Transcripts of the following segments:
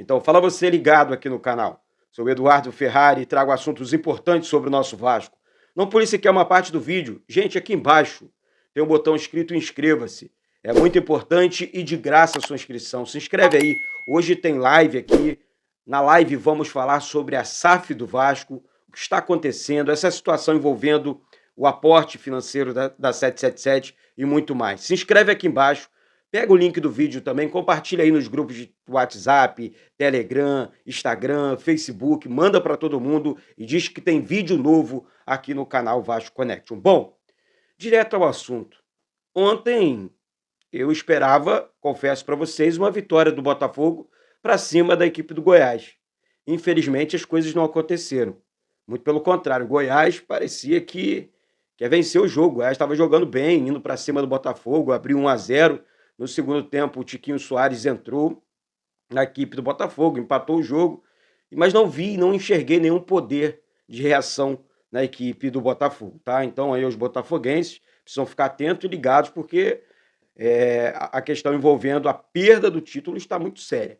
Então, fala você ligado aqui no canal. Sou o Eduardo Ferrari e trago assuntos importantes sobre o nosso Vasco. Não por isso que é uma parte do vídeo. Gente, aqui embaixo tem um botão escrito inscreva-se. É muito importante e de graça a sua inscrição. Se inscreve aí. Hoje tem live aqui. Na live vamos falar sobre a SAF do Vasco, o que está acontecendo, essa situação envolvendo o aporte financeiro da 777 e muito mais. Se inscreve aqui embaixo. Pega o link do vídeo também, compartilha aí nos grupos de WhatsApp, Telegram, Instagram, Facebook, manda para todo mundo e diz que tem vídeo novo aqui no canal Vasco Connection. Bom, direto ao assunto. Ontem eu esperava, confesso para vocês, uma vitória do Botafogo para cima da equipe do Goiás. Infelizmente as coisas não aconteceram. Muito pelo contrário, o Goiás parecia que quer vencer o jogo. O Goiás estava jogando bem, indo para cima do Botafogo, abriu 1-0. No segundo tempo, o Tiquinho Soares entrou na equipe do Botafogo, empatou o jogo, mas não vi, não enxerguei nenhum poder de reação na equipe do Botafogo, tá? Então aí os botafoguenses precisam ficar atentos e ligados, porque a questão envolvendo a perda do título está muito séria.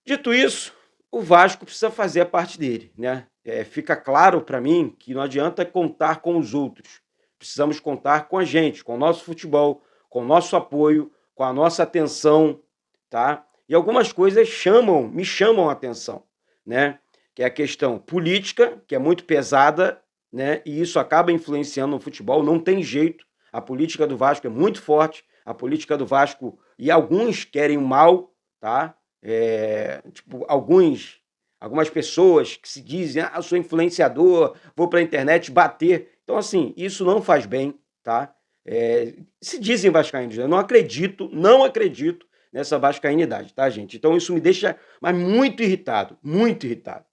Dito isso, o Vasco precisa fazer a parte dele, né? Fica claro para mim que não adianta contar com os outros. Precisamos contar com a gente, com o nosso futebol, com o nosso apoio, com a nossa atenção, tá? E algumas coisas me chamam a atenção, né? Que é a questão política, que é muito pesada, né? E isso acaba influenciando no futebol, não tem jeito. A política do Vasco é muito forte, a política do Vasco, e alguns querem o mal, tá? Tipo, algumas pessoas que se dizem, eu sou influenciador, vou para a internet bater. Então, assim, isso não faz bem, tá? Se dizem vascaínos, eu não acredito nessa vascainidade, tá, gente? Então isso me deixa muito irritado, muito irritado.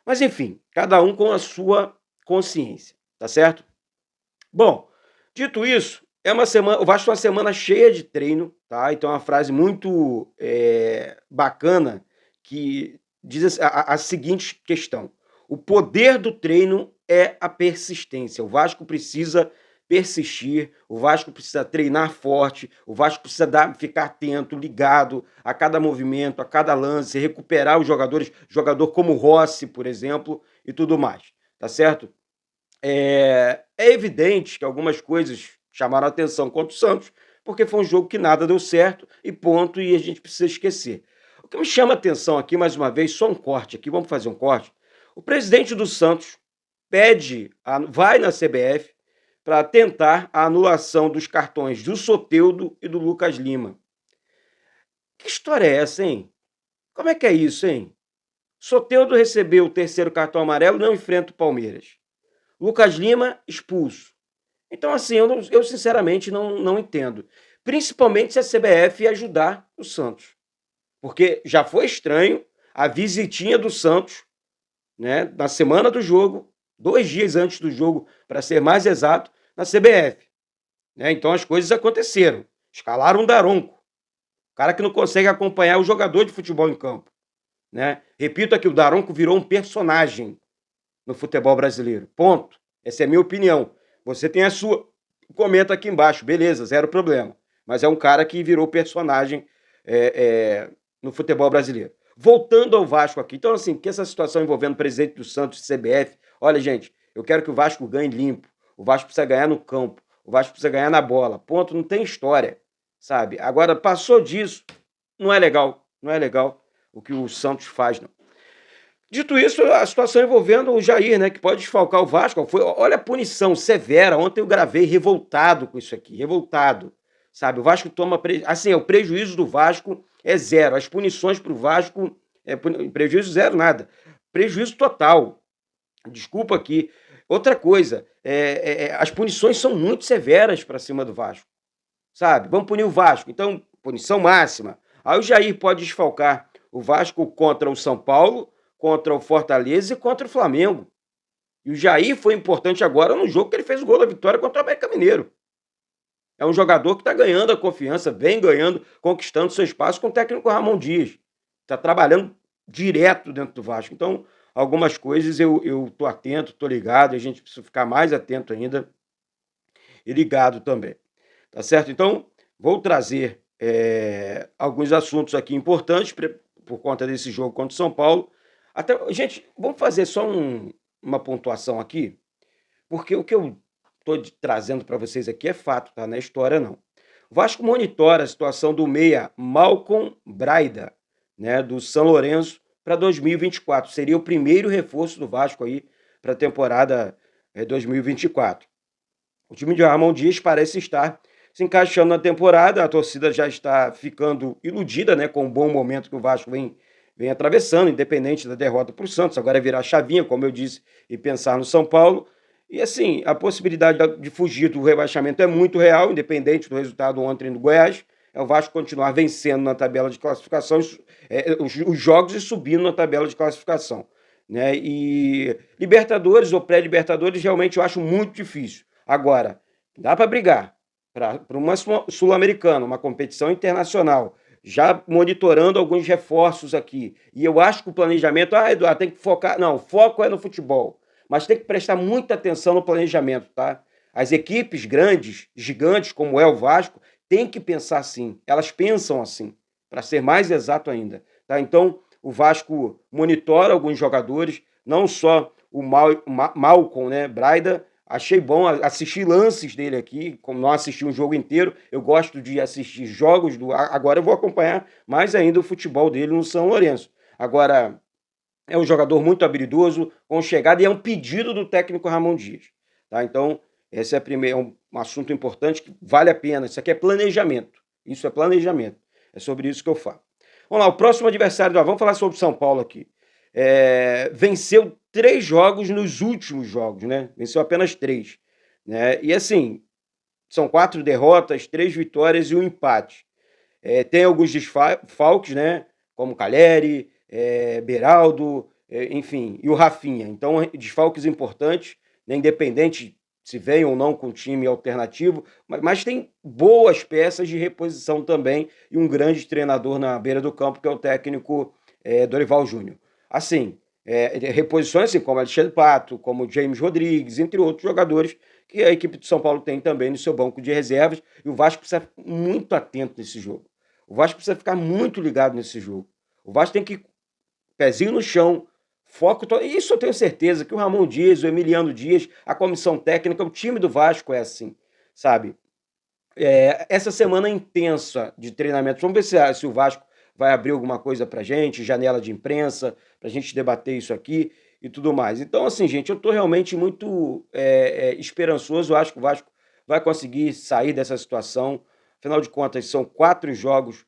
Mas enfim, cada um com a sua consciência, tá certo? Bom, dito isso, o Vasco tem uma semana cheia de treino, tá? Então é uma frase muito bacana que diz a seguinte questão: o poder do treino é a persistência. O Vasco precisa persistir, o Vasco precisa treinar forte, o Vasco precisa ficar atento, ligado a cada movimento, a cada lance, recuperar os jogadores, jogador como Rossi, por exemplo, e tudo mais, tá certo? É evidente que algumas coisas chamaram a atenção contra o Santos, porque foi um jogo que nada deu certo e ponto, e a gente precisa esquecer. O que me chama a atenção aqui, mais uma vez, só um corte aqui, vamos fazer um corte. O presidente do Santos vai na CBF para tentar a anulação dos cartões do Soteldo e do Lucas Lima. Que história é essa, hein? Como é que é isso, hein? Soteldo recebeu o terceiro cartão amarelo e não enfrenta o Palmeiras. Lucas Lima expulso. Então, assim, eu sinceramente não entendo. Principalmente se a CBF ajudar o Santos. Porque já foi estranho a visitinha do Santos, né, na semana do jogo, 2 dias antes do jogo, para ser mais exato, na CBF. Né? Então as coisas aconteceram. Escalaram um Daronco, cara que não consegue acompanhar o jogador de futebol em campo. Né? Repito aqui, o Daronco virou um personagem no futebol brasileiro. Ponto. Essa é a minha opinião. Você tem a sua. Comenta aqui embaixo, beleza, zero problema. Mas é um cara que virou personagem no futebol brasileiro. Voltando ao Vasco aqui. Então, assim, que essa situação envolvendo o presidente do Santos e CBF. Olha, gente, eu quero que o Vasco ganhe limpo. O Vasco precisa ganhar no campo. O Vasco precisa ganhar na bola. Ponto, não tem história, sabe? Agora, passou disso, não é legal. Não é legal o que o Santos faz, não. Dito isso, a situação envolvendo o Jair, né, que pode desfalcar o Vasco. Olha a punição severa. Ontem eu gravei revoltado com isso aqui, revoltado. Sabe, o Vasco toma... Assim, o prejuízo do Vasco é zero. As punições para o Vasco, prejuízo zero nada. Prejuízo total. Desculpa aqui. Outra coisa, as punições são muito severas para cima do Vasco. Sabe, vamos punir o Vasco. Então, punição máxima. Aí o Jair pode desfalcar o Vasco contra o São Paulo, contra o Fortaleza e contra o Flamengo. E o Jair foi importante agora no jogo que ele fez o gol da vitória contra o América Mineiro. É um jogador que está ganhando a confiança, vem ganhando, conquistando seu espaço com o técnico Ramon Dias. Está trabalhando direto dentro do Vasco. Então, algumas coisas eu estou atento, estou ligado, e a gente precisa ficar mais atento ainda e ligado também. Tá certo? Então, vou trazer alguns assuntos aqui importantes por conta desse jogo contra o São Paulo. Até, gente, vamos fazer só uma pontuação aqui, porque o que eu estou trazendo para vocês aqui é fato, tá? Não é história, não. O Vasco monitora a situação do meia Malcolm Braida, né, do São Lourenço, para 2024. Seria o primeiro reforço do Vasco aí para a temporada 2024. O time de Ramon Dias parece estar se encaixando na temporada, a torcida já está ficando iludida, né, com o bom momento que o Vasco vem atravessando, independente da derrota para o Santos, agora é virar chavinha, como eu disse, e pensar no São Paulo. E assim, a possibilidade de fugir do rebaixamento é muito real, independente do resultado ontem do Goiás. É o Vasco continuar vencendo na tabela de classificação, os jogos e subindo na tabela de classificação. Né? E Libertadores ou pré-Libertadores realmente eu acho muito difícil. Agora, dá para brigar para uma Sul-Americana, uma competição internacional, já monitorando alguns reforços aqui. E eu acho que o planejamento, Eduardo, tem que focar. Não, o foco é no futebol. Mas tem que prestar muita atenção no planejamento, tá? As equipes grandes, gigantes, como é o Vasco, têm que pensar assim. Elas pensam assim, para ser mais exato ainda. Tá? Então, o Vasco monitora alguns jogadores, não só o Malcolm, né, Braida. Achei bom assistir lances dele aqui, como não assisti um jogo inteiro. Eu gosto de assistir jogos do. Agora eu vou acompanhar mais ainda o futebol dele no São Lourenço. Agora, é um jogador muito habilidoso, com chegada, e é um pedido do técnico Ramon Dias. Tá? Então, esse é um assunto importante que vale a pena. Isso aqui é planejamento. Isso é planejamento. É sobre isso que eu falo. Vamos lá, o próximo adversário. Vamos falar sobre o São Paulo aqui. Venceu 3 jogos nos últimos jogos, né? Venceu apenas 3. Né? E assim, são 4 derrotas, 3 vitórias e um empate. Tem alguns desfalques, né? Como Calleri, Beraldo, enfim, e o Rafinha. Então, desfalques importantes, né? Independente se vem ou não com time alternativo, mas tem boas peças de reposição também e um grande treinador na beira do campo, que é o técnico Dorival Júnior. Assim, reposições assim, como Alexandre Pato, como James Rodrigues, entre outros jogadores que a equipe de São Paulo tem também no seu banco de reservas, e o Vasco precisa ficar muito atento nesse jogo. O Vasco precisa ficar muito ligado nesse jogo. O Vasco tem que pezinho no chão, foco. Isso eu tenho certeza que o Ramon Dias, o Emiliano Dias, a comissão técnica, o time do Vasco é assim, sabe? Essa semana intensa de treinamento, vamos ver se o Vasco vai abrir alguma coisa pra gente, janela de imprensa, pra gente debater isso aqui e tudo mais. Então, assim, gente, eu tô realmente muito esperançoso. Eu acho que o Vasco vai conseguir sair dessa situação. Afinal de contas, são 4 jogos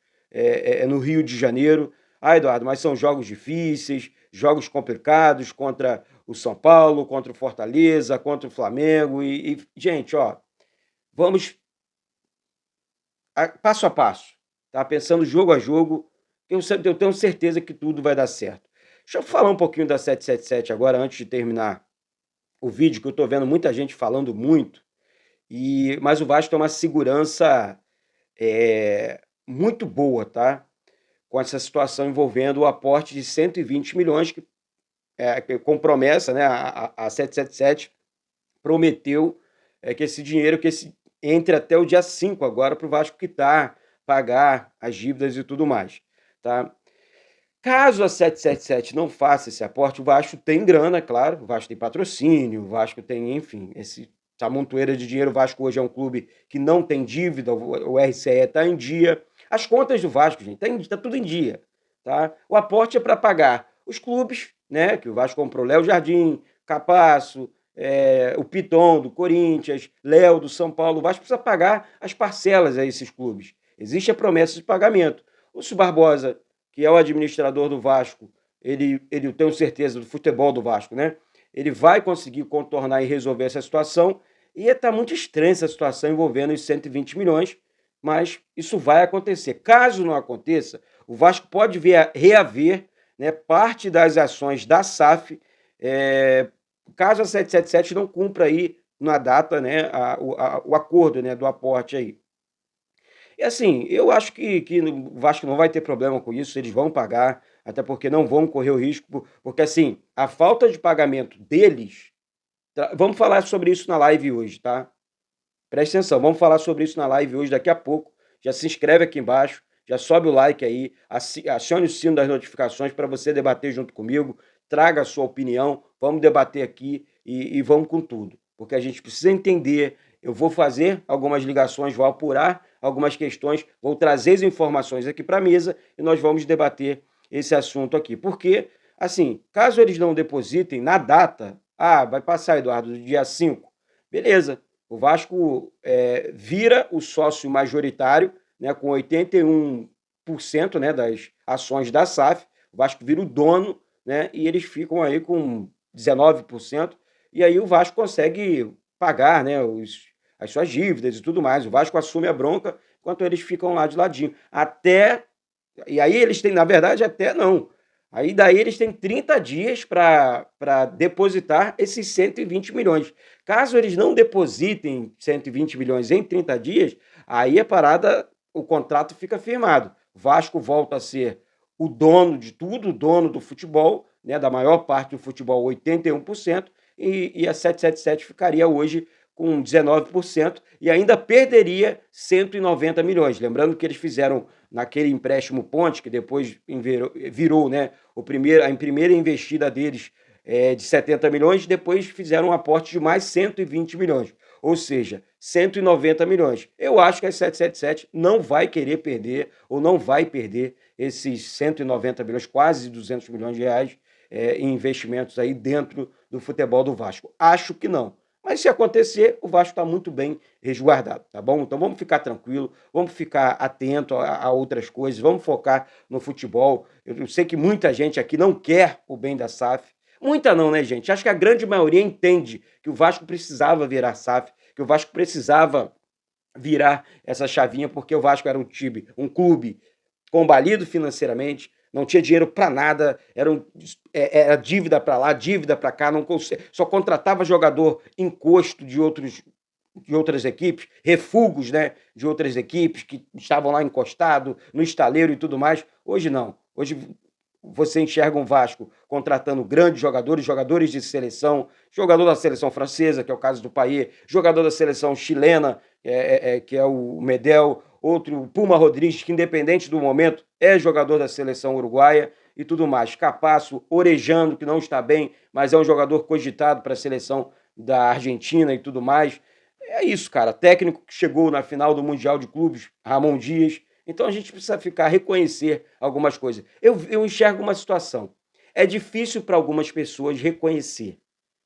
no Rio de Janeiro. Eduardo, mas são jogos difíceis, jogos complicados contra o São Paulo, contra o Fortaleza, contra o Flamengo. Gente, ó, vamos passo a passo, tá? Pensando jogo a jogo, eu tenho certeza que tudo vai dar certo. Deixa eu falar um pouquinho da 777 agora, antes de terminar o vídeo, que eu tô vendo muita gente falando muito, mas o Vasco tem uma segurança muito boa, tá? Com essa situação envolvendo o aporte de 120 milhões, que com promessa, né? A 777 prometeu que esse dinheiro entre até o dia 5 agora para o Vasco quitar, pagar as dívidas e tudo mais. Tá? Caso a 777 não faça esse aporte, o Vasco tem grana, claro, o Vasco tem patrocínio, o Vasco tem, enfim, essa montoeira de dinheiro. O Vasco hoje é um clube que não tem dívida, o RCE está em dia. As contas do Vasco, gente, tá tudo em dia. Tá? O aporte é para pagar os clubes, né? Que o Vasco comprou: Léo Jardim, Capasso, o Piton do Corinthians, Léo do São Paulo. O Vasco precisa pagar as parcelas a esses clubes. Existe a promessa de pagamento. O Lúcio Barbosa, que é o administrador do Vasco, eu tenho certeza, do futebol do Vasco, né? Ele vai conseguir contornar e resolver essa situação. E está muito estranha essa situação envolvendo os 120 milhões, mas isso vai acontecer. Caso não aconteça, o Vasco pode reaver, né, parte das ações da SAF, caso a 777 não cumpra aí na data, né, o acordo, né, do aporte aí. E assim, eu acho que o Vasco não vai ter problema com isso, eles vão pagar, até porque não vão correr o risco, porque assim, a falta de pagamento deles. Vamos falar sobre isso na live hoje, tá? Presta atenção, vamos falar sobre isso na live hoje, daqui a pouco. Já se inscreve aqui embaixo, já sobe o like aí, acione o sino das notificações para você debater junto comigo, traga a sua opinião, vamos debater aqui e vamos com tudo, porque a gente precisa entender. Eu vou fazer algumas ligações, vou apurar algumas questões, vou trazer as informações aqui para a mesa e nós vamos debater esse assunto aqui. Porque, assim, caso eles não depositem na data, vai passar, Eduardo, do dia 5, beleza, o Vasco vira o sócio majoritário, né, com 81%, né, das ações da SAF, o Vasco vira o dono, né, e eles ficam aí com 19%, e aí o Vasco consegue pagar, né, as suas dívidas e tudo mais. O Vasco assume a bronca enquanto eles ficam lá de ladinho. E aí eles têm, na verdade, até não. Aí daí eles têm 30 dias para depositar esses 120 milhões. Caso eles não depositem 120 milhões em 30 dias, aí a parada, o contrato fica firmado. Vasco volta a ser o dono de tudo, o dono do futebol, né, da maior parte do futebol, 81%, e a 777 ficaria hoje com 19% e ainda perderia 190 milhões. Lembrando que eles fizeram naquele empréstimo ponte, que depois virou, né, a primeira investida deles de 70 milhões, depois fizeram um aporte de mais 120 milhões, ou seja, 190 milhões. Eu acho que a 777 não vai querer perder, ou não vai perder esses 190 milhões, quase 200 milhões de reais em investimentos aí dentro do futebol do Vasco. Acho que não. Mas se acontecer, o Vasco está muito bem resguardado, tá bom? Então vamos ficar tranquilo, vamos ficar atento a outras coisas, vamos focar no futebol. Eu sei que muita gente aqui não quer o bem da SAF. Muita não, né, gente? Acho que a grande maioria entende que o Vasco precisava virar SAF, que o Vasco precisava virar essa chavinha, porque o Vasco era um clube combalido financeiramente, não tinha dinheiro para nada, era dívida para lá, dívida para cá, só contratava jogador encosto de outras equipes, refugos, né, de outras equipes que estavam lá encostados, no estaleiro e tudo mais. Hoje não. Hoje você enxerga um Vasco contratando grandes jogadores de seleção, jogador da seleção francesa, que é o caso do Payet, jogador da seleção chilena, que é o Medel, outro, Puma Rodrigues, que independente do momento é jogador da seleção uruguaia e tudo mais. Capasso, Orejano, que não está bem, mas é um jogador cogitado para a seleção da Argentina e tudo mais. É isso, cara. Técnico que chegou na final do Mundial de Clubes, Ramon Dias. Então a gente precisa reconhecer algumas coisas. Eu enxergo uma situação. É difícil para algumas pessoas reconhecer.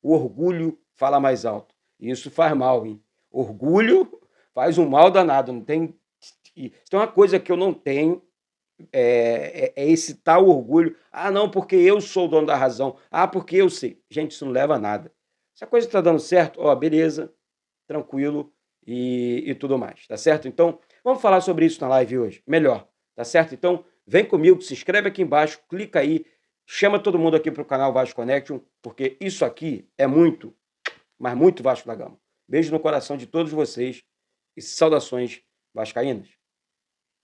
O orgulho fala mais alto. E isso faz mal, hein? Orgulho faz um mal danado. Não tem. Então, uma coisa que eu não tenho é esse tal orgulho. Ah, não, porque eu sou o dono da razão. Ah, porque eu sei. Gente, isso não leva a nada. Se a coisa está dando certo, beleza, tranquilo e tudo mais, tá certo? Então, vamos falar sobre isso na live hoje. Melhor, tá certo? Então, vem comigo, se inscreve aqui embaixo, clica aí, chama todo mundo aqui para o canal Vasco Connection, porque isso aqui é muito, mas muito Vasco da Gama. Beijo no coração de todos vocês e saudações vascaínas.